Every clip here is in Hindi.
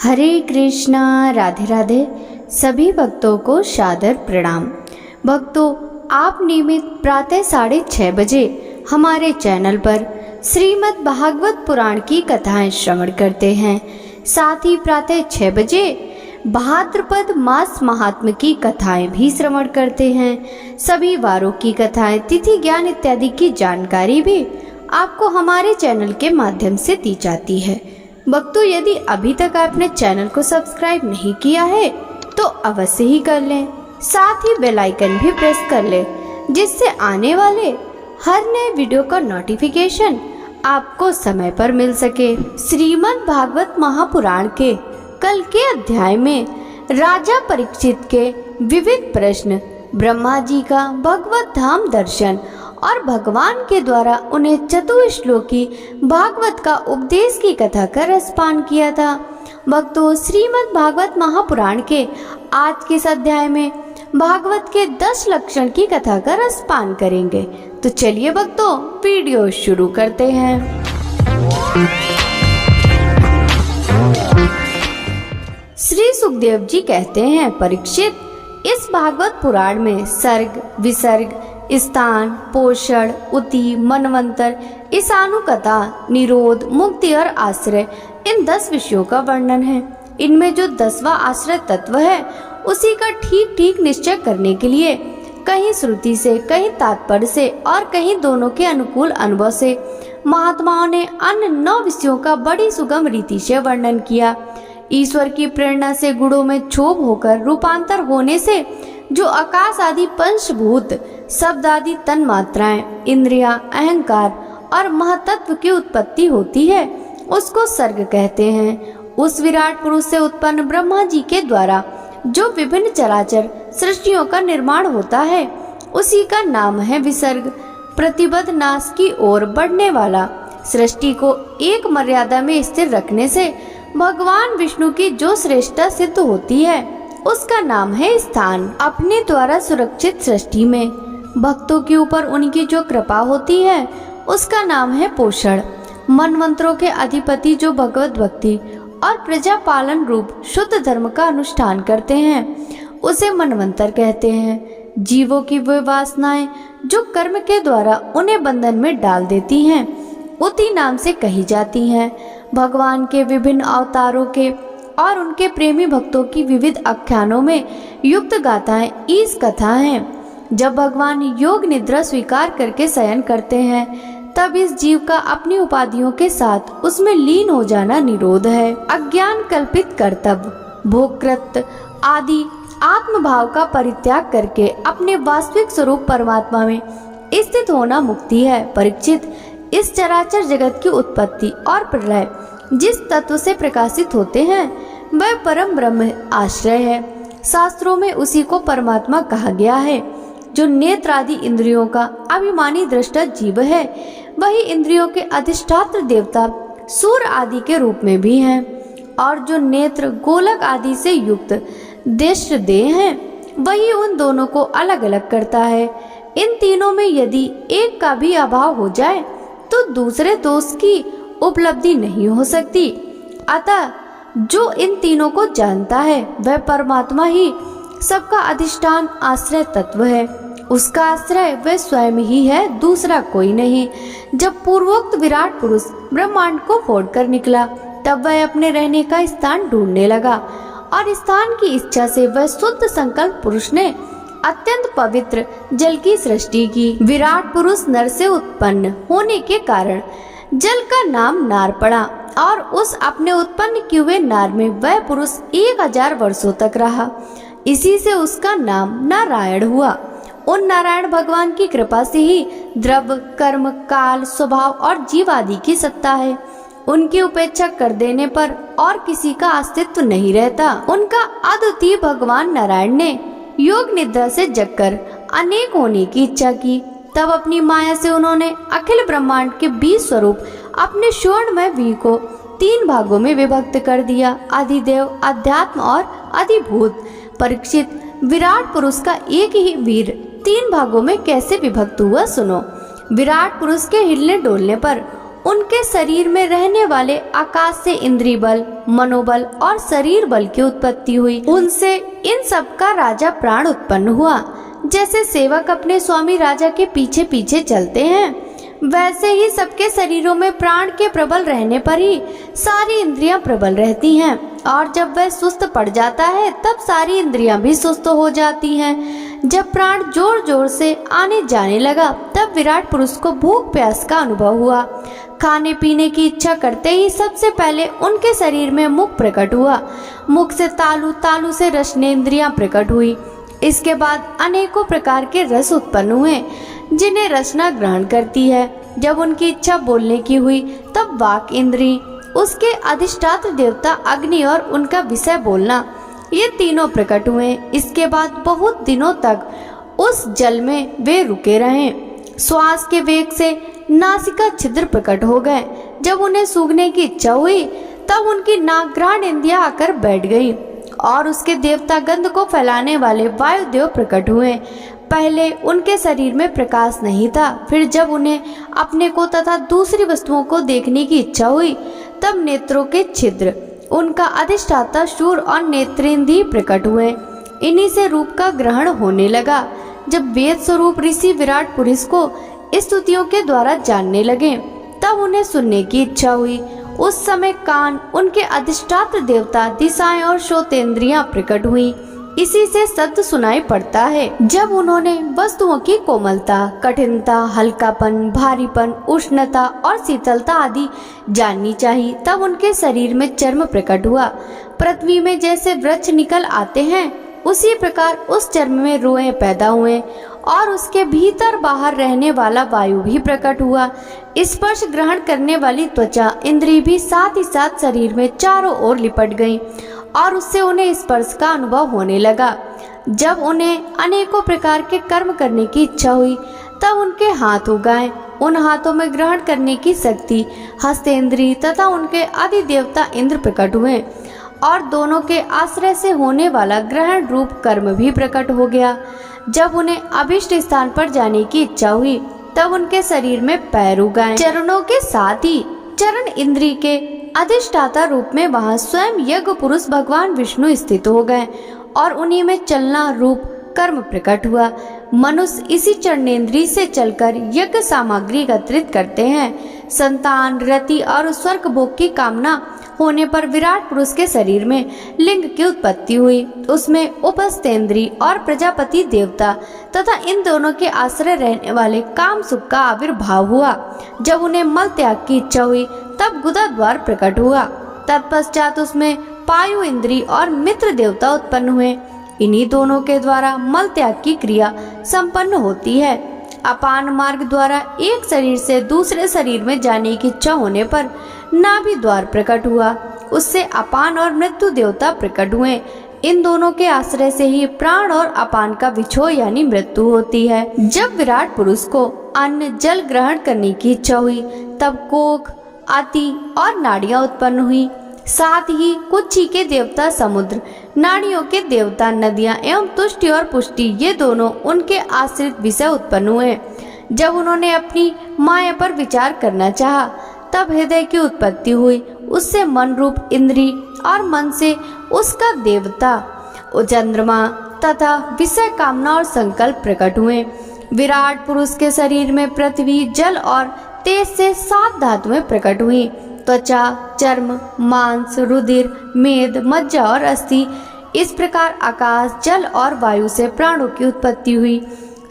हरे कृष्णा, राधे राधे। सभी भक्तों को सादर प्रणाम। भक्तों, आप नियमित प्रातः 6:30 बजे हमारे चैनल पर श्रीमद् भागवत पुराण की कथाएं श्रवण करते हैं। साथ ही प्रातः 6 बजे भाद्रपद मास महात्म्य की कथाएं भी श्रवण करते हैं। सभी वारों की कथाएं, तिथि ज्ञान इत्यादि की जानकारी भी आपको हमारे चैनल के माध्यम से दी जाती है। भक्तों, यदि अभी तक आपने चैनल को सब्सक्राइब नहीं किया है तो अवश्य ही कर लें। साथ ही बेल आइकन भी प्रेस कर लें, जिससे आने वाले हर नए वीडियो का नोटिफिकेशन आपको समय पर मिल सके। श्रीमद् भागवत महापुराण के कल के अध्याय में राजा परीक्षित के विविध प्रश्न, ब्रह्मा जी का भगवत धाम दर्शन और भगवान के द्वारा उन्हें चतुश्लोकी भागवत का उपदेश की कथा का रसपान किया था। भक्तों, श्रीमद् भागवत महापुराण के आज के इस अध्याय में भागवत के 10 लक्षण की कथा का रसपान करेंगे। तो चलिए भक्तों, वीडियो शुरू करते हैं। श्री सुखदेव जी कहते हैं, परीक्षित, इस भागवत पुराण में सर्ग, विसर्ग, स्थान, पोषण, उति, मनवंतर, ईशानुकथा, निरोध, मुक्ति और आश्रय, इन 10 विषयों का वर्णन है। इनमें जो 10वां आश्रय तत्व है, उसी का ठीक ठीक निश्चय करने के लिए कहीं श्रुति से, कहीं तात्पर्य से और कहीं दोनों के अनुकूल अनुभव से महात्माओं ने अन्य 9 विषयों का बड़ी सुगम रीति से वर्णन किया। ईश्वर की प्रेरणा से गुणों में क्षोभ होकर रूपांतर होने से जो आकाश आदि पंचभूत, शब्द आदि तन मात्राएं, इंद्रियां, अहंकार और महतत्व की उत्पत्ति होती है, उसको सर्ग कहते हैं। उस विराट पुरुष से उत्पन्न ब्रह्मा जी के द्वारा जो विभिन्न चराचर सृष्टियों का निर्माण होता है, उसी का नाम है विसर्ग। प्रतिबद्ध नाश की ओर बढ़ने वाला, सृष्टि को एक मर्यादा में स्थिर रखने से भगवान विष्णु की जो श्रेष्ठता सिद्ध होती है, उसका नाम है स्थान। अपने द्वारा सुरक्षित सृष्टि में भक्तों के ऊपर उनकी जो कृपा होती है, उसका नाम है पोषण। मनवंतरों के अधिपति जो भगवत भक्ति और प्रजा पालन रूप शुद्ध धर्म का अनुष्ठान करते हैं, उसे मनवंतर कहते हैं। जीवों की वे वासनाएं जो कर्म के द्वारा उन्हें बंधन में डाल देती हैं, उति नाम से कही जाती हैं। भगवान के विभिन्न अवतारों के और उनके प्रेमी भक्तों की विविध आख्यानों में युक्त गाथाएं ईश कथा हैं। जब भगवान योग निद्रा स्वीकार करके शयन करते हैं, तब इस जीव का अपनी उपाधियों के साथ उसमें लीन हो जाना निरोध है। अज्ञान कल्पित कर्तव्य, भोगकृत आदि आत्मभाव का परित्याग करके अपने वास्तविक स्वरूप परमात्मा में स्थित होना मुक्ति है। परीक्षित, इस चराचर जगत की उत्पत्ति और प्रलय जिस तत्व से प्रकाशित होते हैं, वह परम ब्रह्म आश्रय है। शास्त्रों में उसी को परमात्मा कहा गया है। जो नेत्र आदि इंद्रियों का अभिमानी दृष्टा जीव है, वही इंद्रियों के अधिष्ठात्र देवता सूर्य आदि के रूप में भी हैं। और जो नेत्र, गोलक आदि से युक्त दृष्ट देह हैं, वही उन दोनों को अलग अलग करता है। इन तीनों में यदि एक का भी अभाव हो जाए तो दूसरे दोष की उपलब्धि नहीं हो सकती। अतः जो इन तीनों को जानता है, वह परमात्मा ही सबका अधिष्ठान आश्रय तत्व है। उसका आश्रय वह स्वयं ही है, दूसरा कोई नहीं। जब पूर्वोक्त विराट पुरुष ब्रह्मांड को फोड़कर निकला, तब वह अपने रहने का स्थान ढूंढने लगा और स्थान की इच्छा से वह शुद्ध संकल्प पुरुष ने अत्यंत पवित्र जल की सृष्टि की। विराट पुरुष नर से उत्पन्न होने के कारण जल का नाम नार पड़ा और उस अपने उत्पन्न किए हुए नार में वह पुरुष 1000 वर्षों तक रहा। इसी से उसका नाम नारायण हुआ। उन नारायण भगवान की कृपा से ही द्रव्य, कर्म, काल, स्वभाव और जीव आदि की सत्ता है। उनकी उपेक्षा कर देने पर और किसी का अस्तित्व नहीं रहता। उनका अद्वितीय भगवान नारायण ने योग निद्रा से जगकर अनेक होने की इच्छा की। तब अपनी माया से उन्होंने अखिल ब्रह्मांड के 20 स्वरूप अपने स्वर्णमय वीर को 3 भागों में विभक्त कर दिया, अधिदेव, अध्यात्म और अधिभूत। परीक्षित, विराट पुरुष का एक ही वीर 3 भागों में कैसे विभक्त हुआ, सुनो। विराट पुरुष के हिलने डोलने पर उनके शरीर में रहने वाले आकाश से इंद्रिय बल, मनोबल और शरीर बल की उत्पत्ति हुई। उनसे इन सब का राजा प्राण उत्पन्न हुआ। जैसे सेवक अपने स्वामी राजा के पीछे पीछे चलते हैं, वैसे ही सबके शरीरों में प्राण के प्रबल रहने पर ही सारी इंद्रियां प्रबल रहती हैं, और जब वह सुस्त पड़ जाता है तब सारी इंद्रियां भी सुस्त हो जाती हैं। जब प्राण जोर जोर से आने जाने लगा तब विराट पुरुष को भूख प्यास का अनुभव हुआ। खाने पीने की इच्छा करते ही सबसे पहले उनके शरीर में मुख प्रकट हुआ। मुख से तालु, तालु से रसनेंद्रियां प्रकट हुई। इसके बाद अनेकों प्रकार के रस उत्पन्न हुए जिन्हें रसना ग्रहण करती है। जब उनकी इच्छा बोलने की हुई तब वाक इंद्री, उसके अधिष्ठात्र देवता अग्नि और उनका विषय बोलना, ये तीनों प्रकट हुए। इसके बाद बहुत दिनों तक उस जल में वे रुके रहे। श्वास के वेग से नासिका छिद्र प्रकट हो गए। जब उन्हें सूंघने की इच्छा हुई तब उनकी नाक ग्रहण इंद्रियां आकर बैठ गई और उसके देवता गंध को फैलाने वाले वायुदेव प्रकट हुए। पहले उनके शरीर में प्रकाश नहीं था, फिर जब उन्हें अपने को तथा दूसरी वस्तुओं को देखने की इच्छा हुई तब नेत्रों के छिद्र, उनका अधिष्ठाता शूर और नेत्रेंद्रिय प्रकट हुए। इन्हीं से रूप का ग्रहण होने लगा। जब वेद स्वरूप ऋषि विराट पुरुष को स्तुतियों के द्वारा जानने लगे तब उन्हें सुनने की इच्छा हुई। उस समय कान, उनके अधिष्ठात्र देवता, दिशाएं और श्रोतेंद्रियां प्रकट हुई। इसी से शब्द सुनाई पड़ता है। जब उन्होंने वस्तुओं की कोमलता, कठिनता, हल्कापन, भारीपन, उष्णता और शीतलता आदि जाननी चाहिए तब उनके शरीर में चर्म प्रकट हुआ। पृथ्वी में जैसे वृक्ष निकल आते हैं उसी प्रकार उस चर्म में रोए पैदा हुए और उसके भीतर बाहर रहने वाला वायु भी प्रकट हुआ। स्पर्श ग्रहण करने वाली त्वचा इंद्रिय भी साथ ही साथ शरीर में चारों ओर लिपट गई और उससे उन्हें स्पर्श का अनुभव होने लगा। जब उन्हें अनेकों प्रकार के कर्म करने की इच्छा हुई तब उनके हाथ उगाए। उन हाथों में ग्रहण करने की शक्ति हस्तेंद्रिय तथा उनके अधिदेवता इंद्र प्रकट हुए और दोनों के आश्रय से होने वाला ग्रहण रूप कर्म भी प्रकट हो गया। जब उन्हें अभिष्ट स्थान पर जाने की इच्छा हुई तब उनके शरीर में पैर उगाए। चरणों के साथ ही चरण इंद्रिय के अधिष्ठाता रूप में वहां स्वयं यज्ञ पुरुष भगवान विष्णु स्थित हो गए और उन्हीं में चलना रूप कर्म प्रकट हुआ। मनुष्य इसी चरणेंद्रिय से चलकर यज्ञ सामग्री एकत्रित करते हैं। संतान, रति और स्वर्ग भोग की कामना होने पर विराट पुरुष के शरीर में लिंग की उत्पत्ति हुई। उसमें उपस्थेंद्रिय और प्रजापति देवता तथा इन दोनों के आश्रय रहने वाले काम सुख का आविर्भाव हुआ। जब उन्हें मल त्याग की इच्छा हुई तब गुदा द्वार प्रकट हुआ। तत्पश्चात उसमें पायु इंद्रिय और मित्र देवता उत्पन्न हुए। इन्हीं दोनों के द्वारा मल त्याग की क्रिया संपन्न होती है। अपान मार्ग द्वारा एक शरीर से दूसरे शरीर में जाने की इच्छा होने पर नाभि द्वार प्रकट हुआ। उससे अपान और मृत्यु देवता प्रकट हुए। इन दोनों के आश्रय से ही प्राण और अपान का विछोह यानी मृत्यु होती है। जब विराट पुरुष को अन्न जल ग्रहण करने की इच्छा हुई तब कोख, अति और नाड़ियां उत्पन्न हुई। साथ ही कुक्षी के देवता समुद्र, नाड़ियों के देवता नदियां एवं तुष्टि और पुष्टि, ये दोनों उनके आश्रित विषय उत्पन्न हुए। जब उन्होंने अपनी माया पर विचार करना चाहा तब हृदय की उत्पत्ति हुई। उससे मन रूप इंद्रिय और मन से उसका देवता चंद्रमा तथा विषय कामना और संकल्प प्रकट हुए। विराट पुरुष के शरीर में पृथ्वी, जल और तेज से 7 धातुएं प्रकट हुई। त्वचा, चर्म, मांस, रुधिर, मेद, मज्जा और अस्थि। इस प्रकार आकाश, जल और वायु से प्राणों की उत्पत्ति हुई।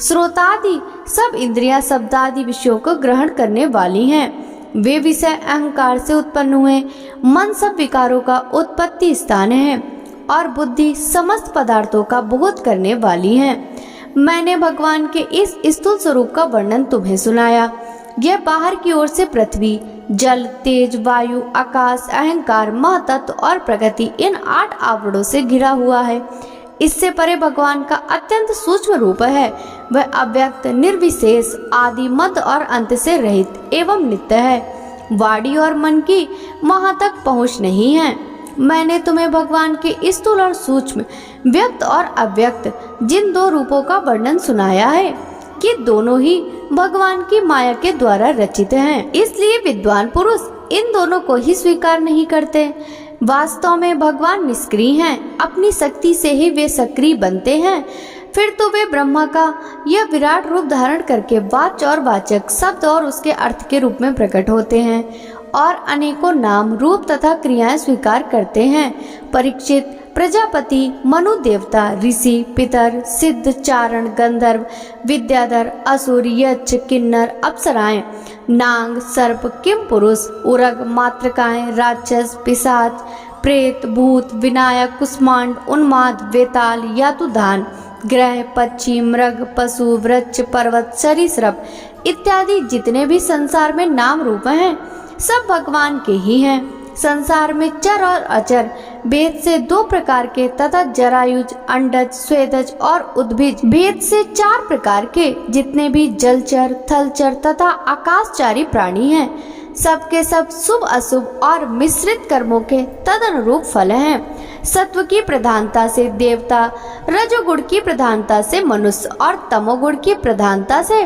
श्रोतादि सब इंद्रियां शब्दादि विषयों को ग्रहण करने वाली हैं। वे विषय अहंकार से उत्पन्न हुए। मन सब विकारों का उत्पत्ति स्थान है और बुद्धि समस्त पदार्थों का बोध करने वाली है। मैंने भगवान के इस स्थूल स्वरूप का वर्णन तुम्हें सुनाया। यह बाहर की ओर से पृथ्वी, जल, तेज, वायु, आकाश, अहंकार, महतत्व और प्रकृति, इन 8 आवरणों से घिरा हुआ है। इससे परे भगवान का अत्यंत सूक्ष्म रूप है। वह अव्यक्त, निर्विशेष, आदि, मध्य और अंत से रहित एवं नित्य है। वाणी और मन की वहां तक पहुँच नहीं है। मैंने तुम्हें भगवान के स्थूल और सूक्ष्म, व्यक्त और अव्यक्त जिन 2 रूपों का वर्णन सुनाया है कि दोनों ही भगवान की माया के द्वारा रचित हैं। इसलिए विद्वान पुरुष इन दोनों को ही स्वीकार नहीं करते। वास्तव में भगवान निष्क्रिय हैं, अपनी शक्ति से ही वे सक्रिय बनते हैं। फिर तो वे ब्रह्मा का यह विराट रूप धारण करके वाच और वाचक शब्द और उसके अर्थ के रूप में प्रकट होते हैं और अनेकों नाम, रूप तथा क्रियाएं स्वीकार करते हैं। परीक्षित, प्रजापति, मनु देवता, ऋषि, पितर, सिद्ध, चारण, गंधर्व, विद्याधर, असुर, यक्ष, किन्नर, अप्सराएं, नाग, सर्प, किम पुरुष, उरग, मातृकाएं, राक्षस, पिशाच, प्रेत, भूत, विनायक, कुष्मांड, उन्माद, वेताल, यातुधान, ग्रह, पक्षी, मृग, पशु, वृक्ष, पर्वत, सरीसृप इत्यादि जितने भी संसार में नाम रूप हैं, सब भगवान के ही हैं। संसार में चर और अचर भेद से 2 प्रकार के तथा जरायुज, अंडज, स्वेदज और उद्भिज भेद से 4 प्रकार के जितने भी जलचर, थलचर तथा आकाशचारी प्राणी हैं, सबके सब शुभ अशुभ और मिश्रित कर्मों के तदनुरूप फल हैं। सत्व की प्रधानता से देवता, रजोगुण की प्रधानता से मनुष्य और तमोगुण की प्रधानता से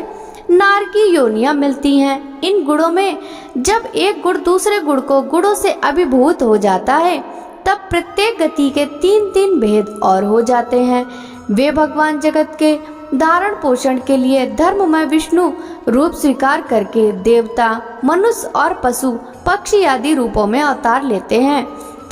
नार की योनियां मिलती हैं। इन गुणों में जब एक गुण दूसरे गुण को गुणों से अभिभूत हो जाता है, तब प्रत्येक गति के 3-3 भेद और हो जाते हैं। वे भगवान जगत के धारण पोषण के लिए धर्ममय विष्णु रूप स्वीकार करके देवता, मनुष्य और पशु, पक्षी आदि रूपों में अवतार लेते हैं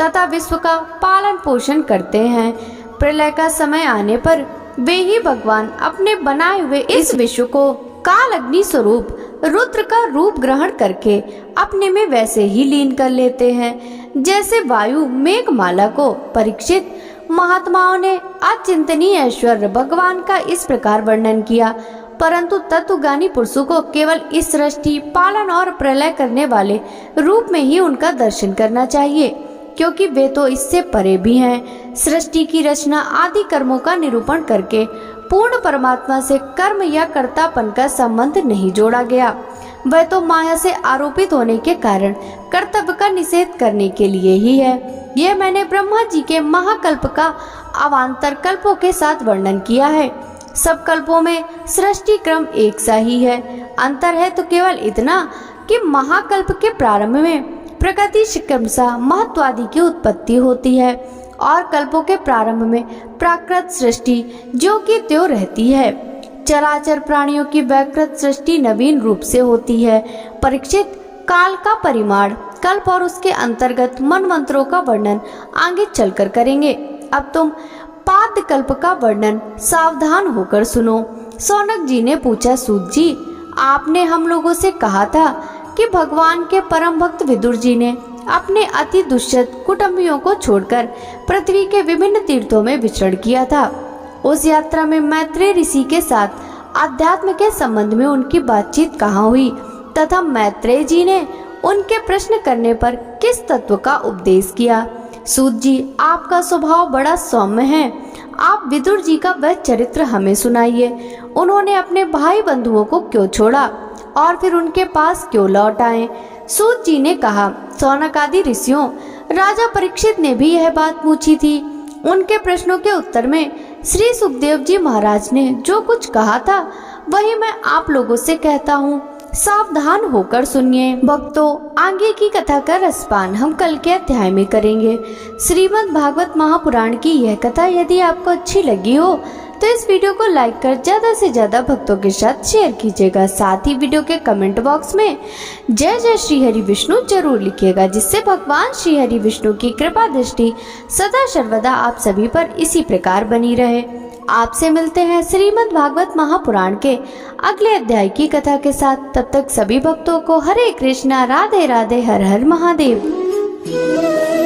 तथा विश्व का पालन पोषण करते हैं। प्रलय का समय आने पर वे ही भगवान अपने बनाए हुए इस विश्व को काल अग्नि स्वरूप रुद्र का रूप ग्रहण करके अपने में वैसे ही लीन कर लेते हैं जैसे वायु मेघमाला को। परीक्षित, महात्माओं ने अचिंतनीय ऐश्वर्य भगवान का इस प्रकार वर्णन किया, परंतु तत्वज्ञानी पुरुषों को केवल इस सृष्टि, पालन और प्रलय करने वाले रूप में ही उनका दर्शन करना चाहिए, क्योंकि वे तो इससे परे भी हैं। सृष्टि की रचना आदि कर्मों का निरूपण करके पूर्ण परमात्मा से कर्म या कर्तापन का संबंध नहीं जोड़ा गया। वह तो माया से आरोपित होने के कारण कर्तव्य का निषेध करने के लिए ही है। यह मैंने ब्रह्मा जी के महाकल्प का अवान्तर कल्पों के साथ वर्णन किया है। सब कल्पों में सृष्टि क्रम एक सा ही है। अंतर है तो केवल इतना कि महाकल्प के प्रारंभ में प्रकृति क्रमशः महत्वादि की उत्पत्ति होती है और कल्पों के प्रारंभ में प्राकृत सृष्टि जो कि त्यों रहती है। चराचर प्राणियों की वैकृत सृष्टि नवीन रूप से होती है। परीक्षित, काल का परिमाण, कल्प और उसके अंतर्गत मनवंतरों का वर्णन आगे चलकर करेंगे। अब तुम पाद कल्प का वर्णन सावधान होकर सुनो। सौनक जी ने पूछा, सूत जी, आपने हम लोगों से कहा था कि भगवान के परम भक्त विदुर जी ने अपने अति दुष्ट कुटुंबियों को छोड़कर पृथ्वी के विभिन्न तीर्थों में विचरण किया था। उस यात्रा में मैत्रेय ऋषि के साथ अध्यात्म के संबंध में उनकी बातचीत कहाँ हुई तथा मैत्रेय जी ने उनके प्रश्न करने पर किस तत्व का उपदेश किया। सूत जी, आपका स्वभाव बड़ा सौम्य है, आप विदुर जी का वह चरित्र हमें सुनाइए। उन्होंने अपने भाई बंधुओं को क्यों छोड़ा और फिर उनके पास क्यों लौट आए। सूत जी ने कहा, सौनक आदि ऋषियों, राजा परीक्षित ने भी यह बात पूछी थी। उनके प्रश्नों के उत्तर में श्री सुखदेव जी महाराज ने जो कुछ कहा था वही मैं आप लोगों से कहता हूँ, सावधान होकर सुनिए। भक्तों, आगे की कथा का रसपान हम कल के अध्याय में करेंगे। श्रीमद् भागवत महापुराण की यह कथा यदि आपको अच्छी लगी हो तो इस वीडियो को लाइक कर ज्यादा से ज्यादा भक्तों के साथ शेयर कीजिएगा। साथ ही वीडियो के कमेंट बॉक्स में जय जय श्री हरि विष्णु जरूर लिखिएगा, जिससे भगवान श्री हरि विष्णु की कृपा दृष्टि सदा सर्वदा आप सभी पर इसी प्रकार बनी रहे। आपसे मिलते हैं श्रीमद् भागवत महापुराण के अगले अध्याय की कथा के साथ। तब तक सभी भक्तों को हरे कृष्णा, राधे राधे, हर हर महादेव।